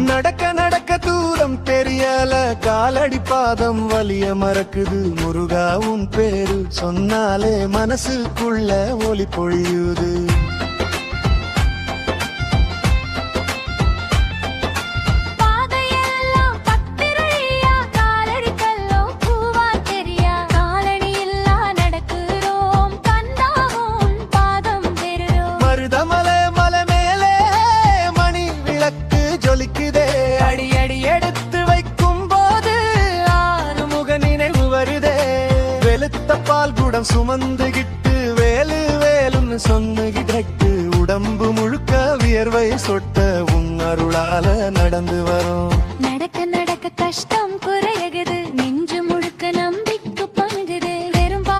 நடக்க நடக்க தூரம் தெரியல, காலடி பாதம் வலிய மறக்குது. முருகா உன் பேரு சொன்னாலே மனசுக்குள்ள ஒளி பொழியுது. அடி அடி எடுத்து வைக்கும் போது ஆறுமுக நினைவு வருதே. வெளுத்த பால் குடம் சுமந்துகிட்டு வேலு வேலுன்னு சொன்னுகிட்டு உடம்பு முழுக்க வியர்வை சொட்ட உன் அருளால நடந்து வரும். நடக்க நடக்க கஷ்டம்